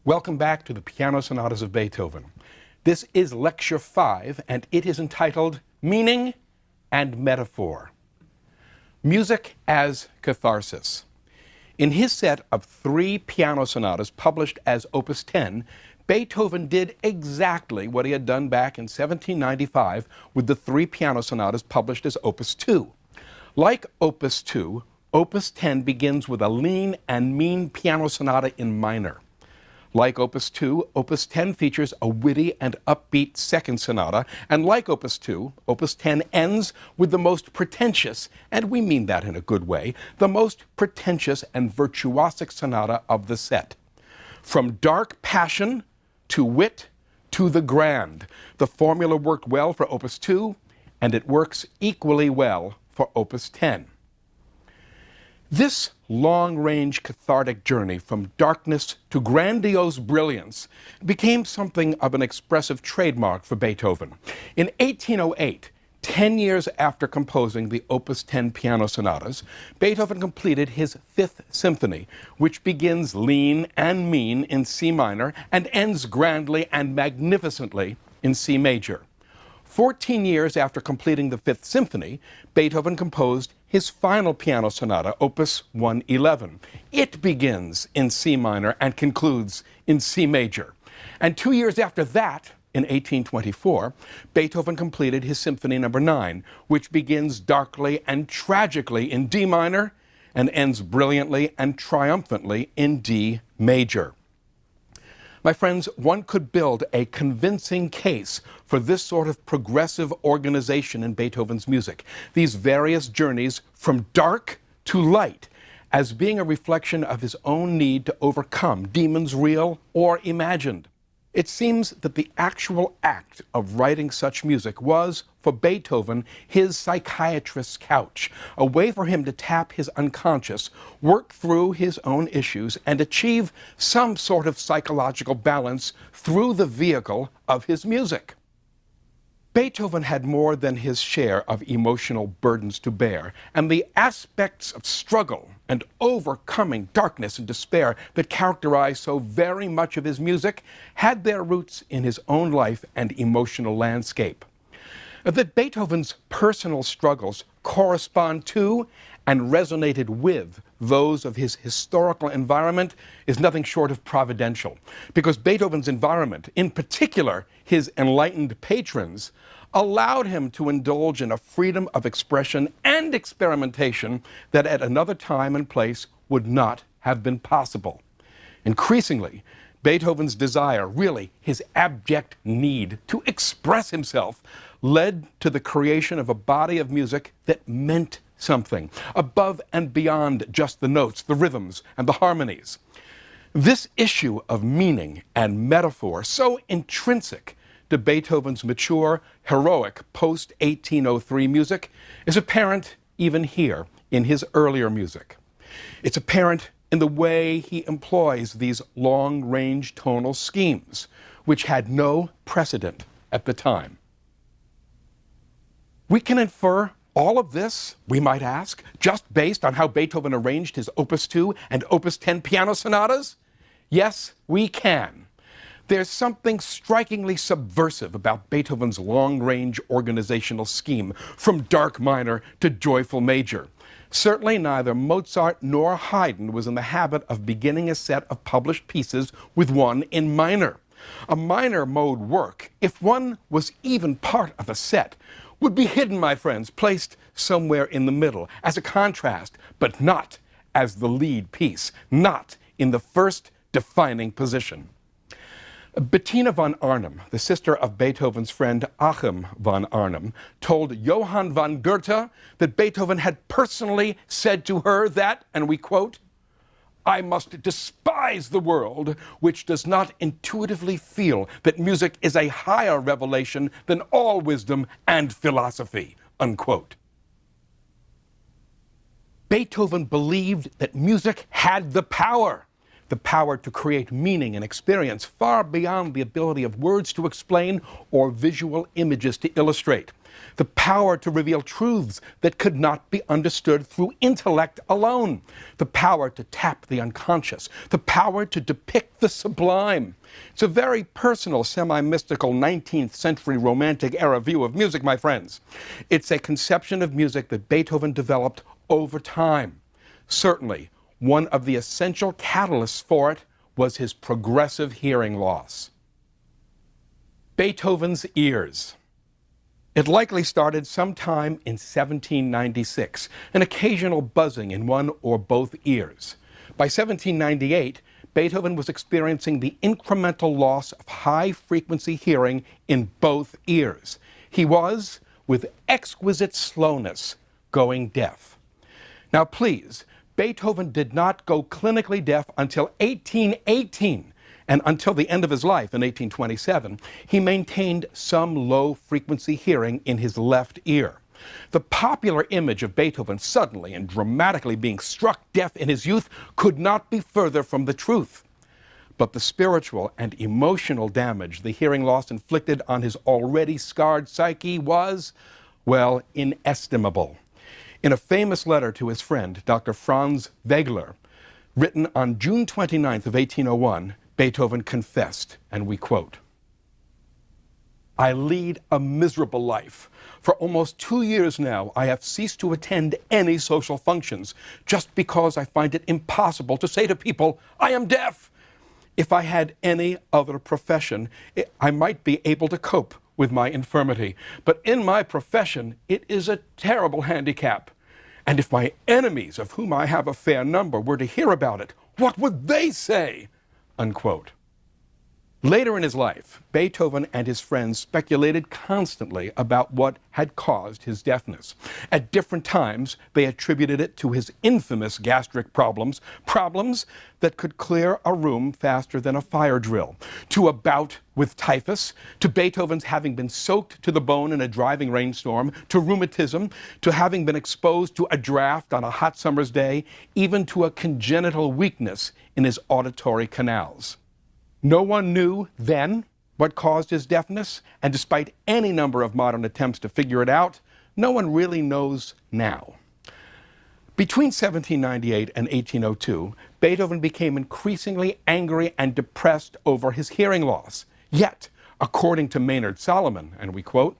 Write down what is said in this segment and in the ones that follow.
Welcome back to the Piano Sonatas of Beethoven. This is Lecture 5, and it is entitled Meaning and Metaphor. Music as Catharsis. In his set of 3 piano sonatas published as Opus 10, Beethoven did exactly what he had done back in 1795 with the 3 piano sonatas published as Opus 2. Like Opus 2, Opus 10 begins with a lean and mean piano sonata in minor. Like Opus 2, Opus 10 features a witty and upbeat second sonata, and like Opus 2, Opus 10 ends with the most pretentious, and we mean that in a good way, the most pretentious and virtuosic sonata of the set. From dark passion to wit to the grand, the formula worked well for Opus 2, and it works equally well for Opus 10. This long-range cathartic journey from darkness to grandiose brilliance became something of an expressive trademark for Beethoven. In 1808, 10 years after composing the Opus 10 piano sonatas, Beethoven completed his 5th symphony, which begins lean and mean in C minor and ends grandly and magnificently in C major. 14 years after completing the 5th Symphony, Beethoven composed his final piano sonata, Opus 111. It begins in C minor and concludes in C major. And 2 years after that, in 1824, Beethoven completed his Symphony No. 9, which begins darkly and tragically in D minor and ends brilliantly and triumphantly in D major. My friends, one could build a convincing case for this sort of progressive organization in Beethoven's music, these various journeys from dark to light, as being a reflection of his own need to overcome demons real or imagined. It seems that the actual act of writing such music was, for Beethoven, his psychiatrist's couch, a way for him to tap his unconscious, work through his own issues, and achieve some sort of psychological balance through the vehicle of his music. Beethoven had more than his share of emotional burdens to bear, and the aspects of struggle and overcoming darkness and despair that characterized so very much of his music had their roots in his own life and emotional landscape. That Beethoven's personal struggles correspond to and resonated with those of his historical environment is nothing short of providential, because Beethoven's environment, in particular his enlightened patrons, allowed him to indulge in a freedom of expression and experimentation that at another time and place would not have been possible. Increasingly, Beethoven's desire, really his abject need to express himself, led to the creation of a body of music that meant something, above and beyond just the notes, the rhythms, and the harmonies. This issue of meaning and metaphor, so intrinsic to Beethoven's mature, heroic post-1803 music, is apparent even here in his earlier music. It's apparent in the way he employs these long-range tonal schemes, which had no precedent at the time. We can infer all of this, we might ask, just based on how Beethoven arranged his Opus 2 and Opus 10 piano sonatas? Yes, we can. There's something strikingly subversive about Beethoven's long-range organizational scheme, from dark minor to joyful major. Certainly neither Mozart nor Haydn was in the habit of beginning a set of published pieces with one in minor. A minor mode work, if one was even part of a set, would be hidden, my friends, placed somewhere in the middle, as a contrast, but not as the lead piece, not in the first defining position. Bettina von Arnim, the sister of Beethoven's friend Achim von Arnim, told Johann von Goethe that Beethoven had personally said to her that, and we quote, "I must despise the world which does not intuitively feel that music is a higher revelation than all wisdom and philosophy," unquote. Beethoven believed that music had the power to create meaning and experience far beyond the ability of words to explain or visual images to illustrate. the power to reveal truths that could not be understood through intellect alone, the power to tap the unconscious, the power to depict the sublime. It's a very personal, semi-mystical 19th century romantic era view of music, my friends. It's a conception of music that Beethoven developed over time. Certainly, one of the essential catalysts for it was his progressive hearing loss. Beethoven's ears. It likely started sometime in 1796, an occasional buzzing in one or both ears. By 1798, Beethoven was experiencing the incremental loss of high-frequency hearing in both ears. He was, with exquisite slowness, going deaf. Now please, Beethoven did not go clinically deaf until 1818, and until the end of his life in 1827, he maintained some low-frequency hearing in his left ear. The popular image of Beethoven suddenly and dramatically being struck deaf in his youth could not be further from the truth. But the spiritual and emotional damage the hearing loss inflicted on his already scarred psyche was, well, inestimable. In a famous letter to his friend, Dr. Franz Wegeler, written on June 29th of 1801, Beethoven confessed, and we quote, "I lead a miserable life. For almost 2 years now, I have ceased to attend any social functions, just because I find it impossible to say to people, 'I am deaf.' If I had any other profession, I might be able to cope with my infirmity. But in my profession, it is a terrible handicap. And if my enemies, of whom I have a fair number, were to hear about it, what would they say?" Unquote. Later in his life, Beethoven and his friends speculated constantly about what had caused his deafness. At different times, they attributed it to his infamous gastric problems, problems that could clear a room faster than a fire drill, to a bout with typhus, to Beethoven's having been soaked to the bone in a driving rainstorm, to rheumatism, to having been exposed to a draft on a hot summer's day, even to a congenital weakness in his auditory canals. No one knew then what caused his deafness, and despite any number of modern attempts to figure it out, no one really knows now. Between 1798 and 1802, Beethoven became increasingly angry and depressed over his hearing loss. Yet, according to Maynard Solomon, and we quote,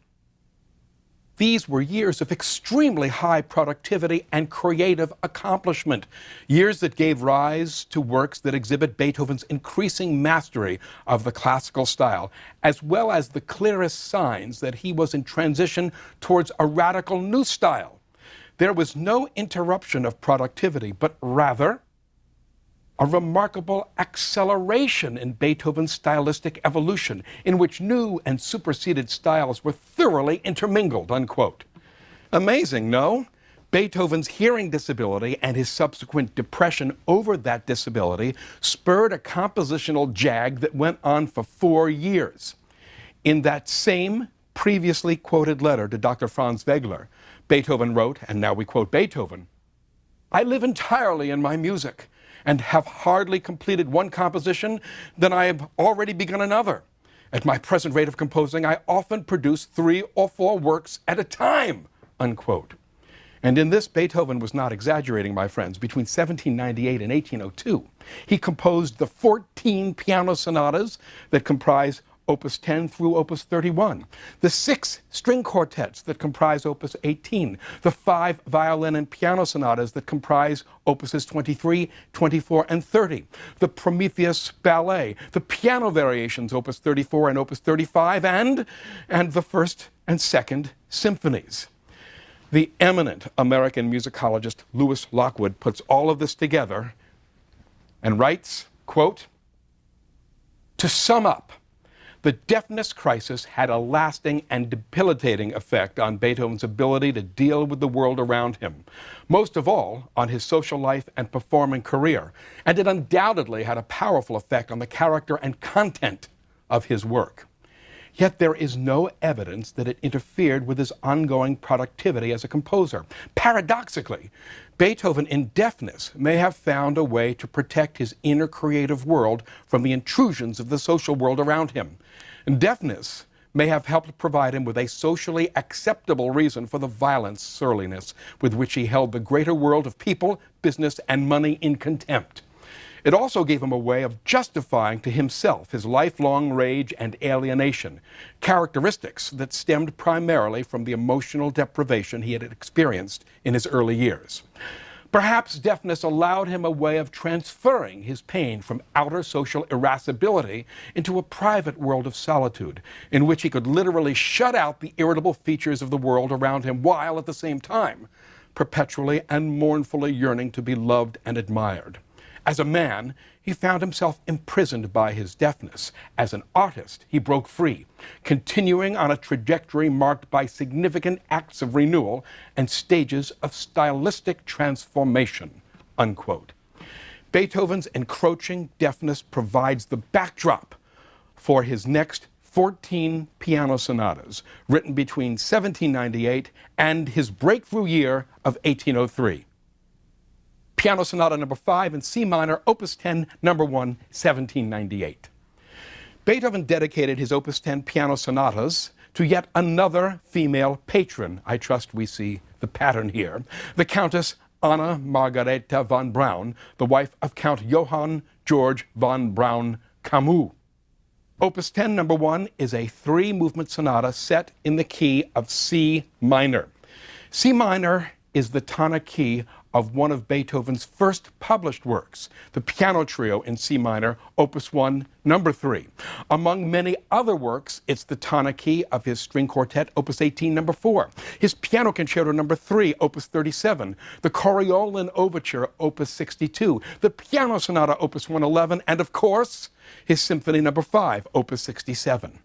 "These were years of extremely high productivity and creative accomplishment, years that gave rise to works that exhibit Beethoven's increasing mastery of the classical style, as well as the clearest signs that he was in transition towards a radical new style. There was no interruption of productivity, but rather a remarkable acceleration in Beethoven's stylistic evolution, in which new and superseded styles were thoroughly intermingled," unquote. Amazing, no? Beethoven's hearing disability and his subsequent depression over that disability spurred a compositional jag that went on for 4 years. In that same previously quoted letter to Dr. Franz Wegeler, Beethoven wrote, and now we quote Beethoven, "I live entirely in my music, and have hardly completed one composition, then I have already begun another. At my present rate of composing, I often produce 3 or 4 works at a time," unquote. And in this, Beethoven was not exaggerating, my friends. Between 1798 and 1802, he composed the 14 piano sonatas that comprise Opus 10 through Opus 31, the 6 string quartets that comprise Opus 18, the 5 violin and piano sonatas that comprise Opuses 23, 24, and 30, the Prometheus Ballet, the piano variations Opus 34 and Opus 35, and the first and second symphonies. The eminent American musicologist Lewis Lockwood puts all of this together and writes, quote, "To sum up, the deafness crisis had a lasting and debilitating effect on Beethoven's ability to deal with the world around him, most of all on his social life and performing career, and it undoubtedly had a powerful effect on the character and content of his work. Yet there is no evidence that it interfered with his ongoing productivity as a composer. Paradoxically, Beethoven in deafness may have found a way to protect his inner creative world from the intrusions of the social world around him. And deafness may have helped provide him with a socially acceptable reason for the violent surliness with which he held the greater world of people, business, and money in contempt. It also gave him a way of justifying to himself his lifelong rage and alienation, characteristics that stemmed primarily from the emotional deprivation he had experienced in his early years. Perhaps deafness allowed him a way of transferring his pain from outer social irascibility into a private world of solitude, in which he could literally shut out the irritable features of the world around him while, at the same time, perpetually and mournfully yearning to be loved and admired. As a man, he found himself imprisoned by his deafness. As an artist, he broke free, continuing on a trajectory marked by significant acts of renewal and stages of stylistic transformation, unquote. Beethoven's encroaching deafness provides the backdrop for his next 14 piano sonatas, written between 1798 and his breakthrough year of 1803. Piano Sonata No. 5 in C minor, Opus 10, No. 1, 1798. Beethoven dedicated his Opus 10 piano sonatas to yet another female patron. I trust we see the pattern here. The Countess Anna Margareta von Braun, the wife of Count Johann George von Braun-Camus. Opus 10, No. 1 is a three-movement sonata set in the key of C minor. C minor is the tonic key of one of Beethoven's first published works, the Piano Trio in C minor, Opus 1, No. 3. Among many other works, it's the tonic key of his string quartet, Opus 18, No. 4, his Piano Concerto No. 3, Opus 37, the Coriolan Overture, Opus 62, the Piano Sonata, Opus 111, and of course, his Symphony No. 5, Opus 67.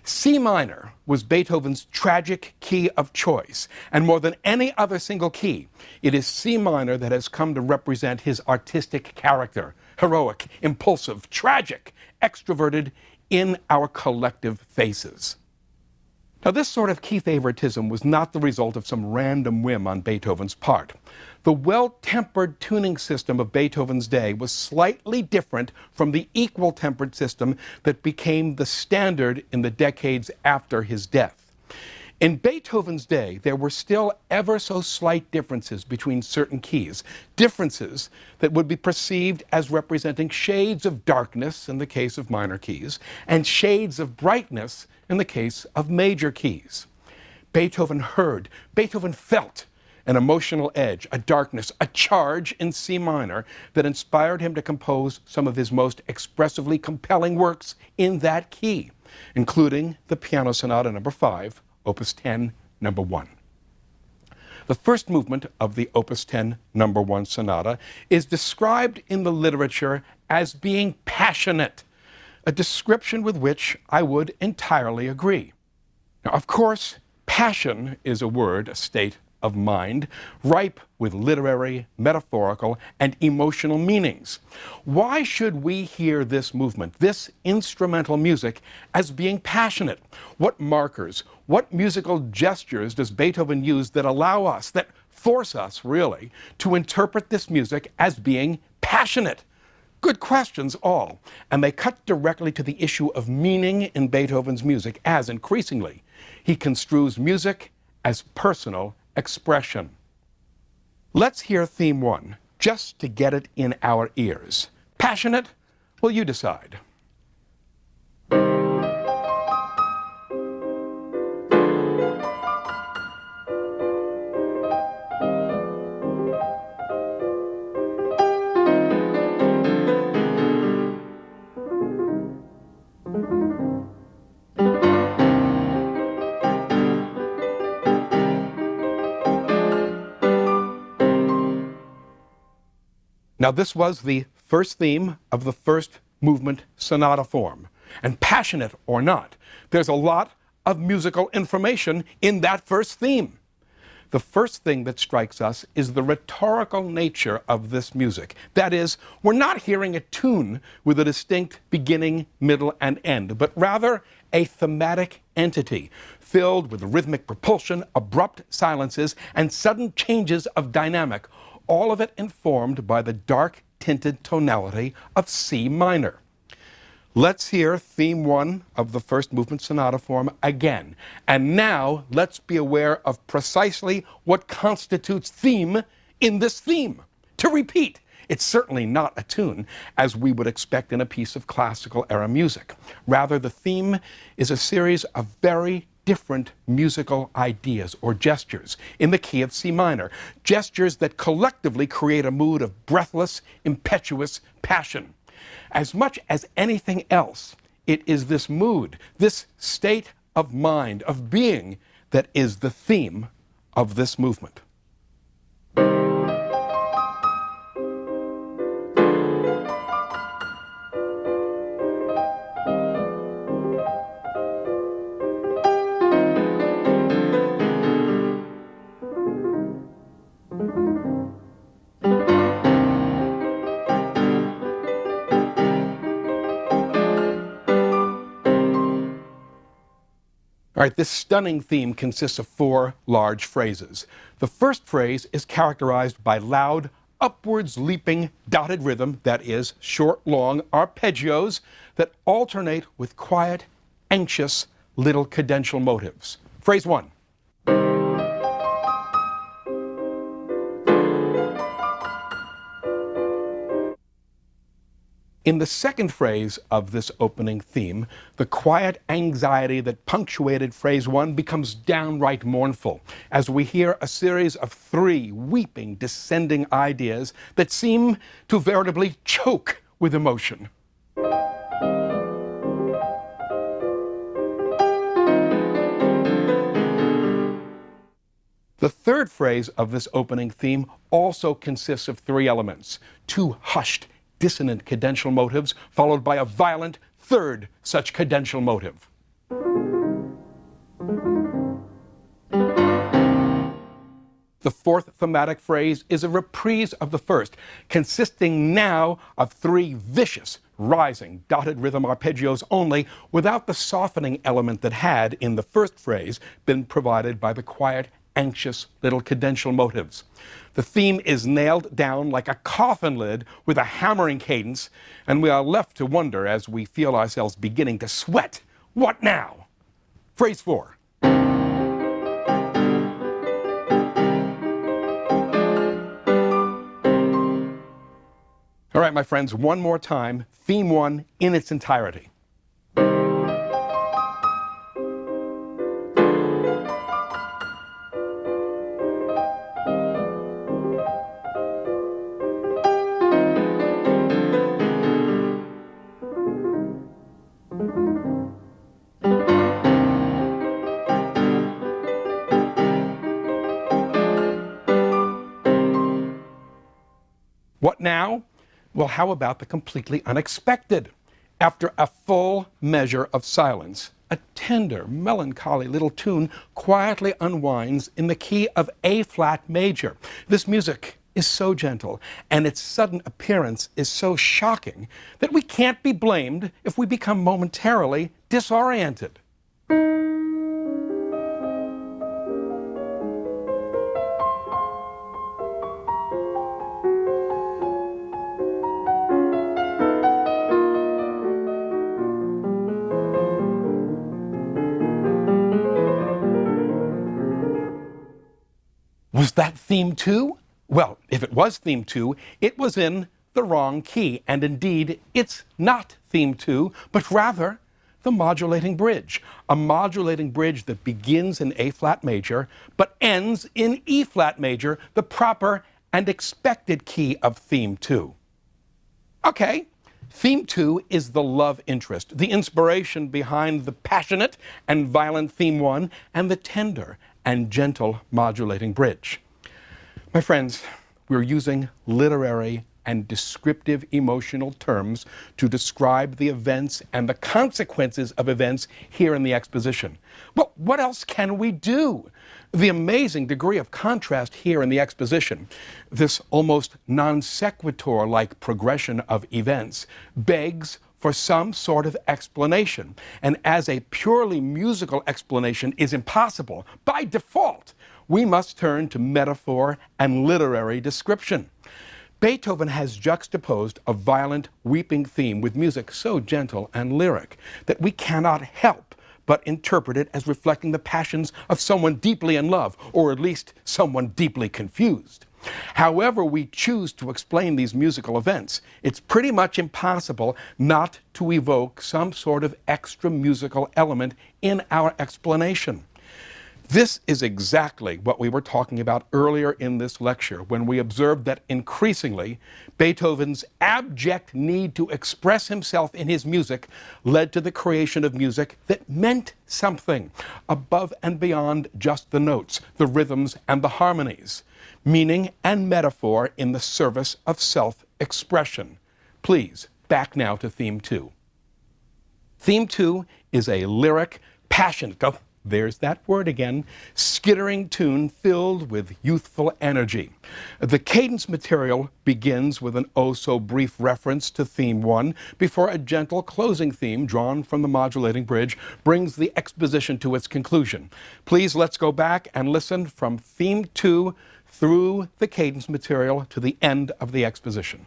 C minor was Beethoven's tragic key of choice, and more than any other single key, it is C minor that has come to represent his artistic character, heroic, impulsive, tragic, extroverted in our collective faces. Now, this sort of key favoritism was not the result of some random whim on Beethoven's part. The well-tempered tuning system of Beethoven's day was slightly different from the equal-tempered system that became the standard in the decades after his death. In Beethoven's day, there were still ever so slight differences between certain keys, differences that would be perceived as representing shades of darkness in the case of minor keys, and shades of brightness in the case of major keys. Beethoven heard, Beethoven felt an emotional edge, a darkness, a charge in C minor that inspired him to compose some of his most expressively compelling works in that key, including the Piano Sonata No. 5, Opus 10, No. 1. The first movement of the Opus 10, No. 1 sonata is described in the literature as being passionate, a description with which I would entirely agree. Now, of course, passion is a word, a state of mind, ripe with literary, metaphorical, and emotional meanings. Why should we hear this movement, this instrumental music, as being passionate? What markers, what musical gestures does Beethoven use that allow us, that force us, really, to interpret this music as being passionate? Good questions, all. And they cut directly to the issue of meaning in Beethoven's music, as increasingly he construes music as personal expression. Let's hear theme 1, just to get it in our ears. Passionate? Well, you decide. Now, this was the first theme of the first movement sonata form. And passionate or not, there's a lot of musical information in that first theme. The first thing that strikes us is the rhetorical nature of this music. That is, we're not hearing a tune with a distinct beginning, middle, and end, but rather a thematic entity filled with rhythmic propulsion, abrupt silences, and sudden changes of dynamic, all of it informed by the dark-tinted tonality of C minor. Let's hear theme 1 of the first movement sonata form again. And now let's be aware of precisely what constitutes theme in this theme. To repeat, it's certainly not a tune, as we would expect in a piece of classical era music. Rather, the theme is a series of very different musical ideas or gestures in the key of C minor, gestures that collectively create a mood of breathless, impetuous passion. As much as anything else, it is this mood, this state of mind, of being, that is the theme of this movement. All right, this stunning theme consists of 4 large phrases. The first phrase is characterized by loud, upwards leaping dotted rhythm, that is, short, long arpeggios that alternate with quiet, anxious little cadential motives. Phrase 1. In the second phrase of this opening theme, the quiet anxiety that punctuated phrase 1 becomes downright mournful, as we hear a series of 3 weeping, descending ideas that seem to veritably choke with emotion. The third phrase of this opening theme also consists of 3 elements: 2 hushed, dissonant cadential motives, followed by a violent third such cadential motive. The fourth thematic phrase is a reprise of the first, consisting now of 3 vicious, rising, dotted rhythm arpeggios only, without the softening element that had, in the first phrase, been provided by the quiet, anxious little cadential motives. The theme is nailed down like a coffin lid with a hammering cadence, and we are left to wonder as we feel ourselves beginning to sweat. What now? Phrase 4. All right, my friends, one more time, theme 1 in its entirety. What now? Well, how about the completely unexpected? After a full measure of silence, a tender, melancholy little tune quietly unwinds in the key of A-flat major. This music is so gentle, and its sudden appearance is so shocking that we can't be blamed if we become momentarily disoriented. Was that theme 2? Well, if it was theme 2, it was in the wrong key. And indeed, it's not theme 2, but rather the modulating bridge. A modulating bridge that begins in A-flat major, but ends in E-flat major, the proper and expected key of theme 2. Okay, theme 2 is the love interest, the inspiration behind the passionate and violent theme 1, and the tender and gentle modulating bridge. My friends, we're using literary and descriptive emotional terms to describe the events and the consequences of events here in the exposition. Well, what else can we do? The amazing degree of contrast here in the exposition, this almost non sequitur-like progression of events, begs for some sort of explanation. And as a purely musical explanation is impossible, by default, we must turn to metaphor and literary description. Beethoven has juxtaposed a violent, weeping theme with music so gentle and lyric that we cannot help but interpret it as reflecting the passions of someone deeply in love, or at least someone deeply confused. However we choose to explain these musical events, it's pretty much impossible not to evoke some sort of extra musical element in our explanation. This is exactly what we were talking about earlier in this lecture when we observed that increasingly Beethoven's abject need to express himself in his music led to the creation of music that meant something above and beyond just the notes, the rhythms, and the harmonies. Meaning and metaphor in the service of self-expression. Please, back now to Theme 2. Theme 2 is a lyric, passionate, there's that word again, skittering tune filled with youthful energy. The cadence material begins with an oh-so-brief reference to Theme 1 before a gentle closing theme drawn from the modulating bridge brings the exposition to its conclusion. Please let's go back and listen from Theme 2 through the cadence material to the end of the exposition.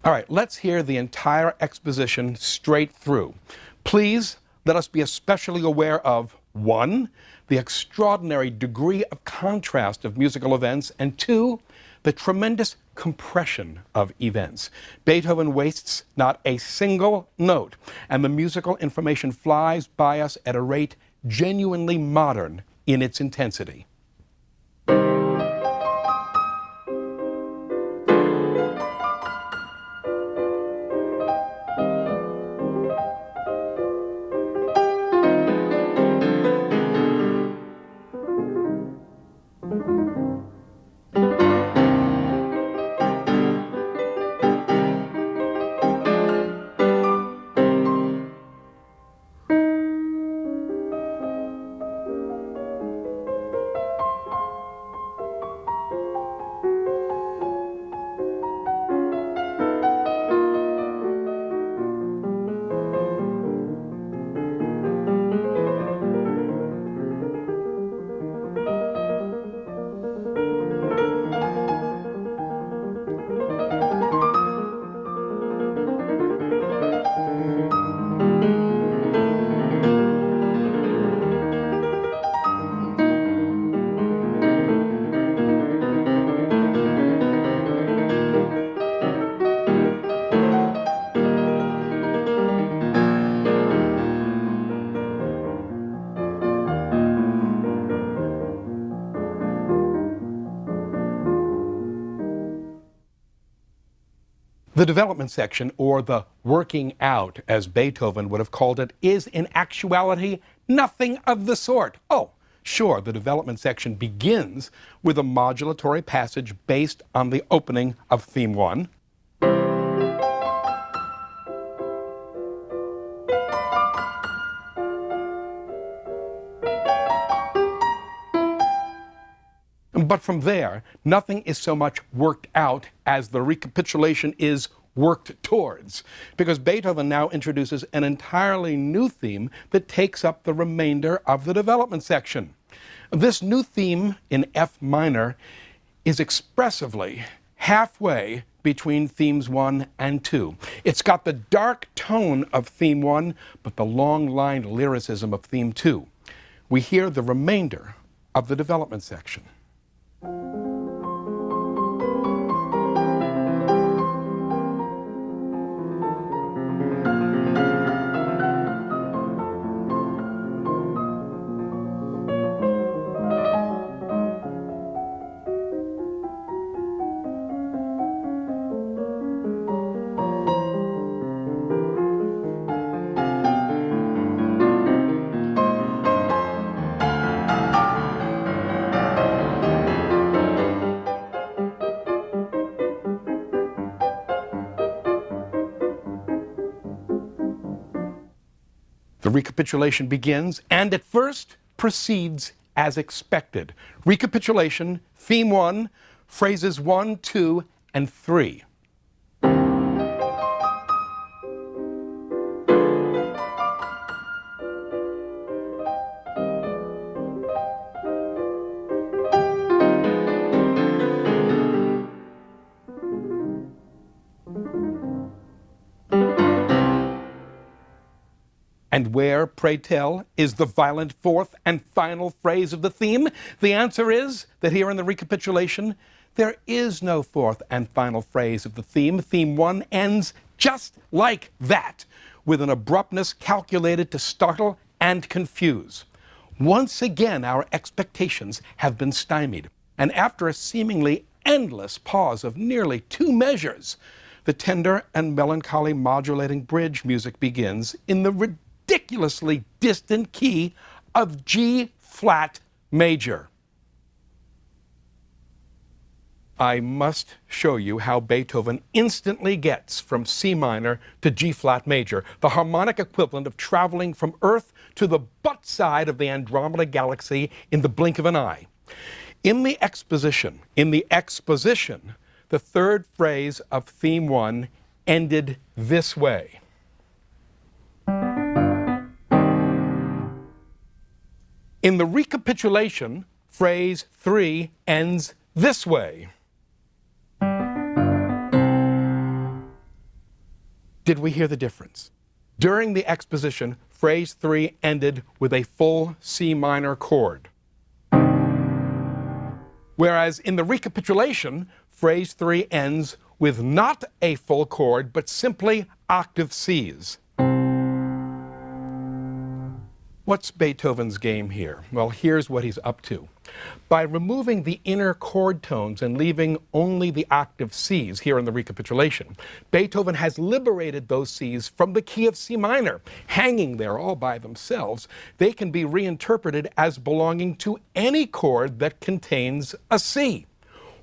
All right, let's hear the entire exposition straight through. Please let us be especially aware of 1, the extraordinary degree of contrast of musical events, and 2, the tremendous compression of events. Beethoven wastes not a single note, and the musical information flies by us at a rate genuinely modern in its intensity. The development section, or the working out, as Beethoven would have called it, is in actuality nothing of the sort. Oh, sure, the development section begins with a modulatory passage based on the opening of Theme 1. But from there, nothing is so much worked out as the recapitulation is worked towards, because Beethoven now introduces an entirely new theme that takes up the remainder of the development section. This new theme in F minor is expressively halfway between themes 1 and 2. It's got the dark tone of Theme 1, but the long-lined lyricism of Theme 2. We hear the remainder of the development section. The recapitulation begins and at first proceeds as expected. Recapitulation, theme 1, phrases 1, 2, and 3. And where, pray tell, is the violent fourth and final phrase of the theme? The answer is that here in the recapitulation, there is no fourth and final phrase of the theme. Theme 1 ends just like that, with an abruptness calculated to startle and confuse. Once again, our expectations have been stymied. And after a seemingly endless pause of nearly 2 measures, the tender and melancholy modulating bridge music begins in the ridiculously distant key of G-flat major. I must show you how Beethoven instantly gets from C minor to G-flat major, the harmonic equivalent of traveling from Earth to the butt side of the Andromeda Galaxy in the blink of an eye. In the exposition, the third phrase of theme 1 ended this way. In the recapitulation, phrase 3 ends this way. Did we hear the difference? During the exposition, phrase 3 ended with a full C minor chord. Whereas in the recapitulation, phrase 3 ends with not a full chord, but simply octave Cs. What's Beethoven's game here? Well, here's what he's up to. By removing the inner chord tones and leaving only the octave Cs here in the recapitulation, Beethoven has liberated those Cs from the key of C minor. Hanging there all by themselves, they can be reinterpreted as belonging to any chord that contains a C.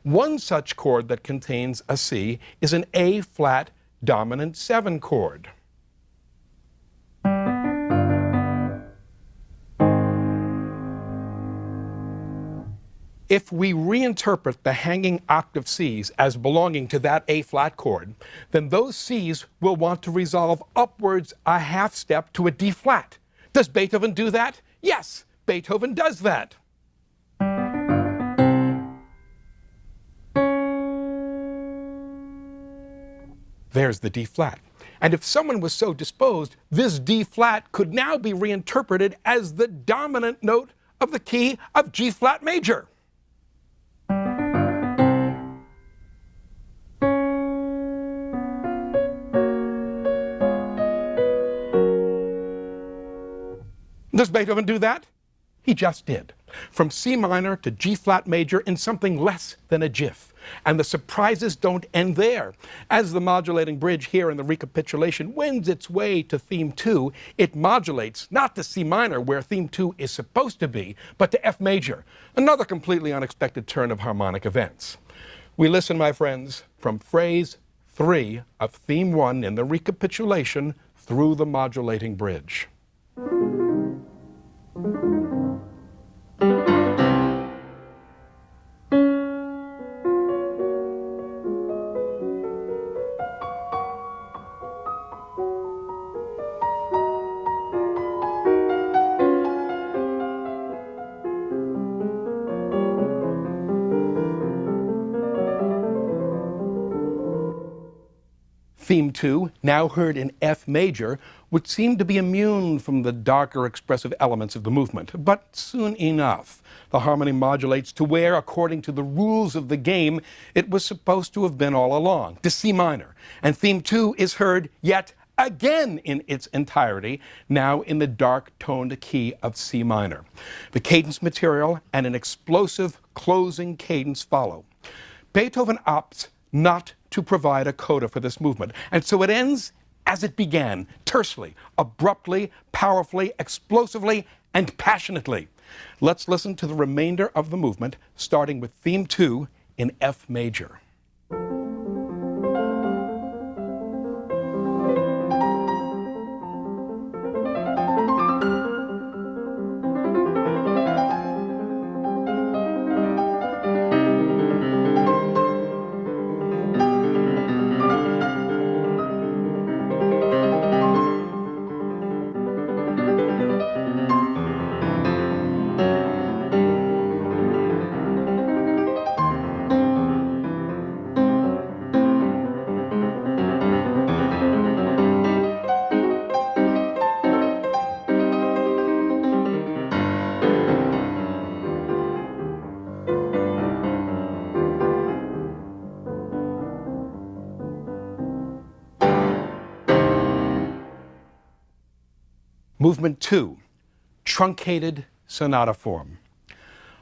One such chord that contains a C is an A-flat dominant 7 chord. If we reinterpret the hanging octave Cs as belonging to that A-flat chord, then those Cs will want to resolve upwards a half step to a D-flat. Does Beethoven do that? Yes, Beethoven does that. There's the D-flat. And if someone was so disposed, this D-flat could now be reinterpreted as the dominant note of the key of G-flat major. Does Beethoven do that? He just did. From C minor to G-flat major in something less than a jiff. And the surprises don't end there. As the modulating bridge here in the recapitulation wends its way to theme 2, it modulates not to C minor, where theme 2 is supposed to be, but to F major, another completely unexpected turn of harmonic events. We listen, my friends, from phrase 3 of theme 1 in the recapitulation through the modulating bridge. Theme 2, now heard in F major, would seem to be immune from the darker expressive elements of the movement. But soon enough, the harmony modulates to where, according to the rules of the game, it was supposed to have been all along, to C minor. And theme 2 is heard yet again in its entirety, now in the dark-toned key of C minor. The cadence material and an explosive closing cadence follow. Beethoven opts not to provide a coda for this movement, and so it ends as it began, tersely, abruptly, powerfully, explosively, and passionately. Let's listen to the remainder of the movement, starting with theme 2 in F major. Movement 2, truncated sonata form.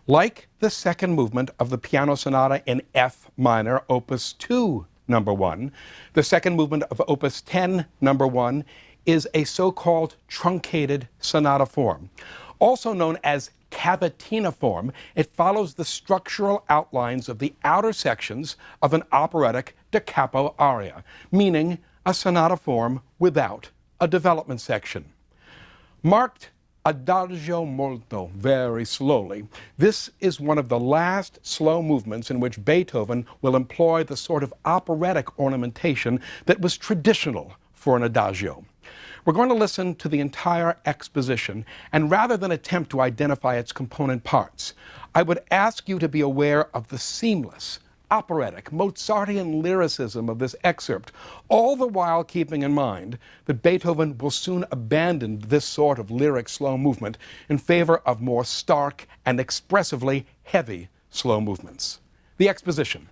Like the second movement of the piano sonata in F minor, Opus 2, number 1, the second movement of Opus 10, number 1, is a so-called truncated sonata form. Also known as cavatina form, it follows the structural outlines of the outer sections of an operatic da capo aria, meaning a sonata form without a development section. Marked adagio molto, very slowly, this is one of the last slow movements in which Beethoven will employ the sort of operatic ornamentation that was traditional for an adagio. We're going to listen to the entire exposition, and rather than attempt to identify its component parts, I would ask you to be aware of the seamless, operatic, Mozartian lyricism of this excerpt, all the while keeping in mind that Beethoven will soon abandon this sort of lyric slow movement in favor of more stark and expressively heavy slow movements. The exposition.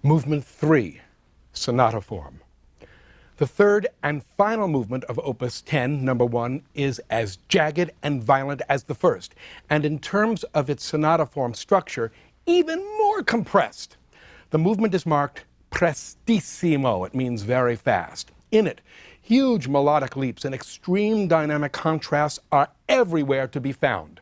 Movement 3, sonata form. The third and final movement of Opus 10, number 1, is as jagged and violent as the first, and in terms of its sonata form structure, even more compressed. The movement is marked prestissimo. It means very fast. In it, huge melodic leaps and extreme dynamic contrasts are everywhere to be found.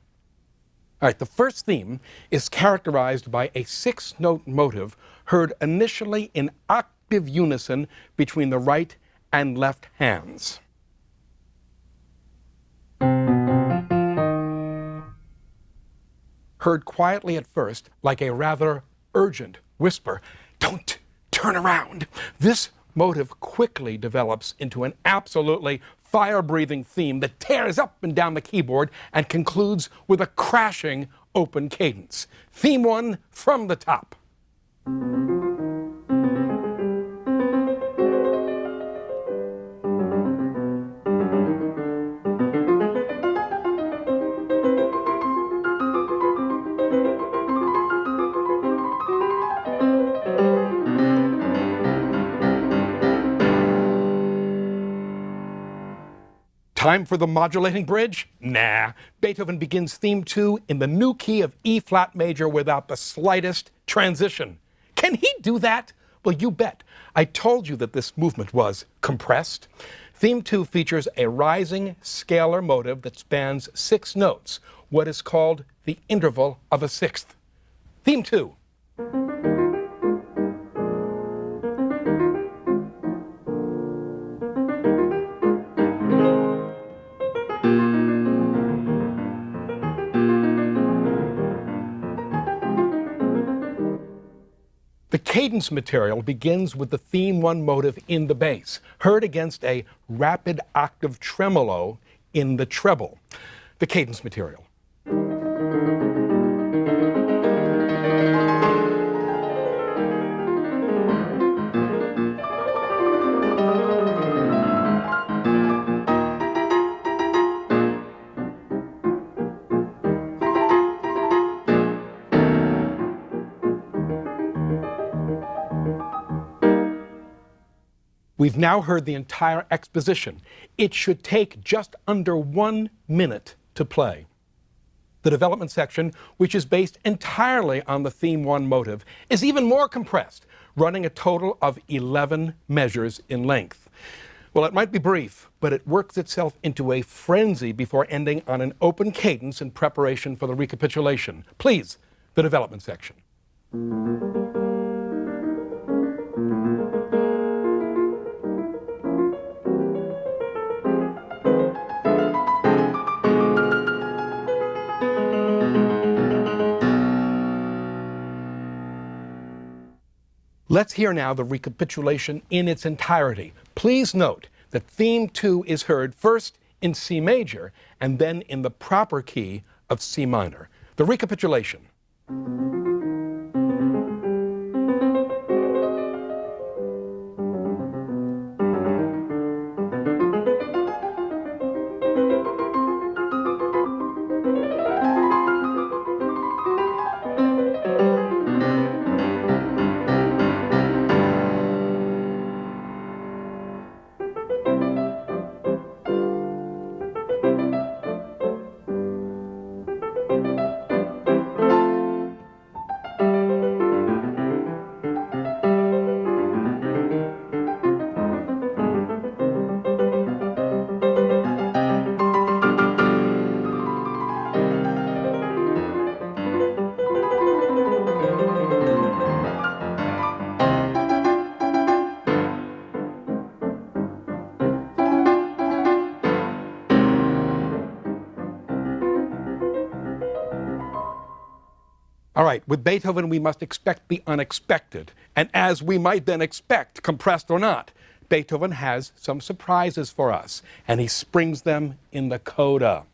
All right, the first theme is characterized by a 6-note motive heard initially in octave unison between the right and left hands. heard quietly at first like a rather urgent whisper, "Don't turn around." This motive quickly develops into an absolutely fire-breathing theme that tears up and down the keyboard and concludes with a crashing open cadence. Theme 1 from the top. Time for the modulating bridge? Nah. Beethoven begins theme 2 in the new key of E flat major without the slightest transition. Can he do that? Well, you bet. I told you that this movement was compressed. Theme 2 features a rising scalar motive that spans 6 notes, what is called the interval of a sixth. Theme 2. The cadence material begins with the theme 1 motive in the bass, heard against a rapid octave tremolo in the treble. The cadence material. We've now heard the entire exposition. It should take just under 1 minute to play. The development section, which is based entirely on the theme 1 motive, is even more compressed, running a total of 11 measures in length. Well, it might be brief, but it works itself into a frenzy before ending on an open cadence in preparation for the recapitulation. Please, the development section. Let's hear now the recapitulation in its entirety. Please note that theme 2 is heard first in C major and then in the proper key of C minor. The recapitulation. All right, with Beethoven, we must expect the unexpected. And as we might then expect, compressed or not, Beethoven has some surprises for us, and he springs them in the coda.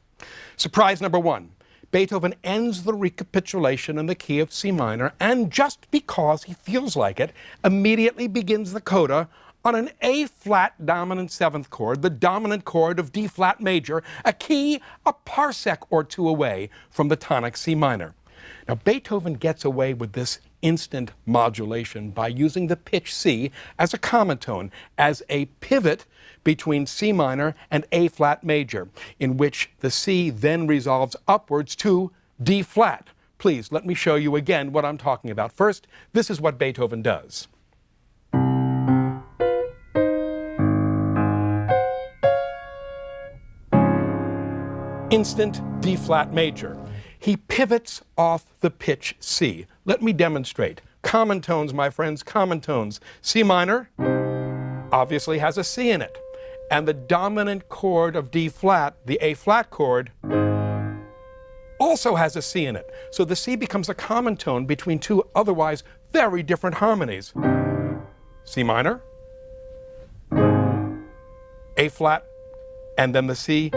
Surprise number 1. Beethoven ends the recapitulation in the key of C minor, and just because he feels like it, immediately begins the coda on an A-flat dominant 7th chord, the dominant chord of D-flat major, a key a parsec or two away from the tonic C minor. Now, Beethoven gets away with this instant modulation by using the pitch C as a common tone, as a pivot between C minor and A-flat major, in which the C then resolves upwards to D-flat. Please, let me show you again what I'm talking about. First, this is what Beethoven does. Instant D-flat major. He pivots off the pitch C. Let me demonstrate. Common tones, my friends, common tones. C minor obviously has a C in it. And the dominant chord of D flat, the A flat chord, also has a C in it. So the C becomes a common tone between two otherwise very different harmonies. C minor, A flat, and then the C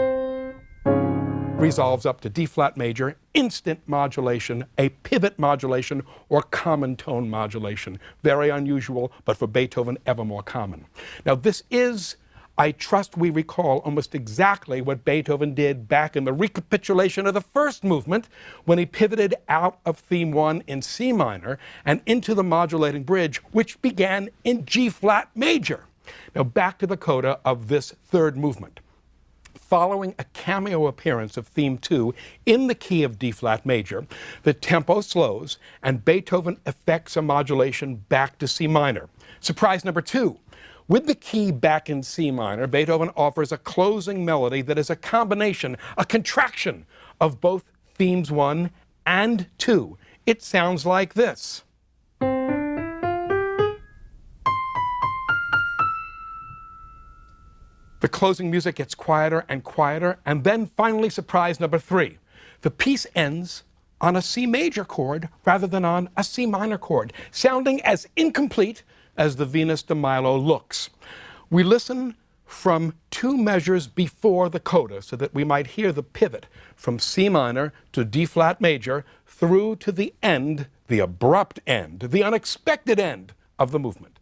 resolves up to D flat major, instant modulation, a pivot modulation, or common tone modulation. Very unusual, but for Beethoven, ever more common. Now this is, I trust we recall, almost exactly what Beethoven did back in the recapitulation of the first movement when he pivoted out of theme 1 in C minor and into the modulating bridge, which began in G flat major. Now back to the coda of this third movement. Following a cameo appearance of theme 2 in the key of D flat major, the tempo slows and Beethoven effects a modulation back to C minor. Surprise number 2. With the key back in C minor, Beethoven offers a closing melody that is a combination, a contraction of both themes 1 and 2. It sounds like this. The closing music gets quieter and quieter, and then finally surprise number 3. The piece ends on a C major chord rather than on a C minor chord, sounding as incomplete as the Venus de Milo looks. We listen from 2 measures before the coda so that we might hear the pivot from C minor to D flat major through to the end, the abrupt end, the unexpected end of the movement.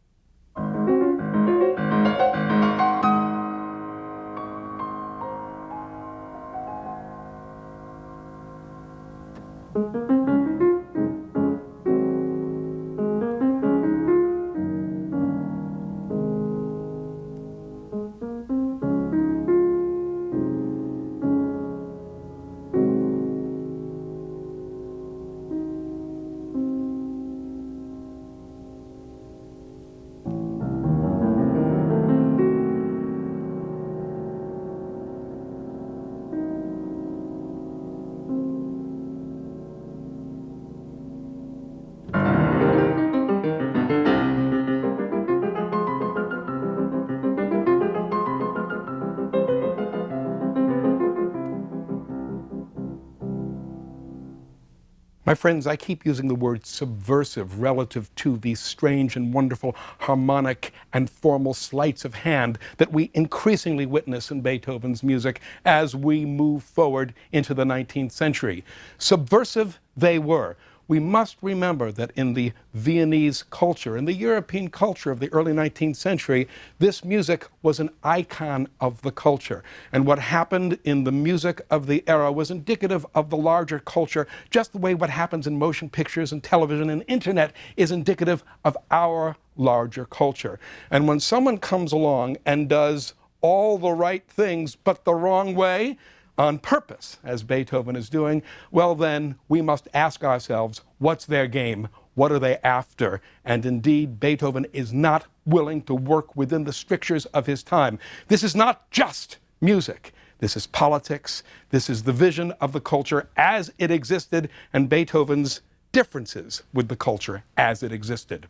My friends, I keep using the word subversive relative to these strange and wonderful harmonic and formal sleights of hand that we increasingly witness in Beethoven's music as we move forward into the 19th century. Subversive they were. We must remember that in the Viennese culture, in the European culture of the early 19th century, this music was an icon of the culture. And what happened in the music of the era was indicative of the larger culture, just the way what happens in motion pictures and television and internet is indicative of our larger culture. And when someone comes along and does all the right things but the wrong way, on purpose, as Beethoven is doing, well then, we must ask ourselves, what's their game? What are they after? And indeed, Beethoven is not willing to work within the strictures of his time. This is not just music. This is politics. This is the vision of the culture as it existed, and Beethoven's differences with the culture as it existed.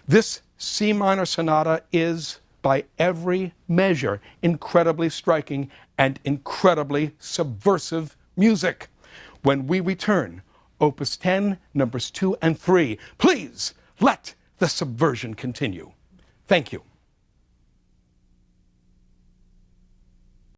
This C minor sonata is, by every measure, incredibly striking and incredibly subversive music. When we return, Opus 10, numbers 2 and 3, please let the subversion continue. Thank you.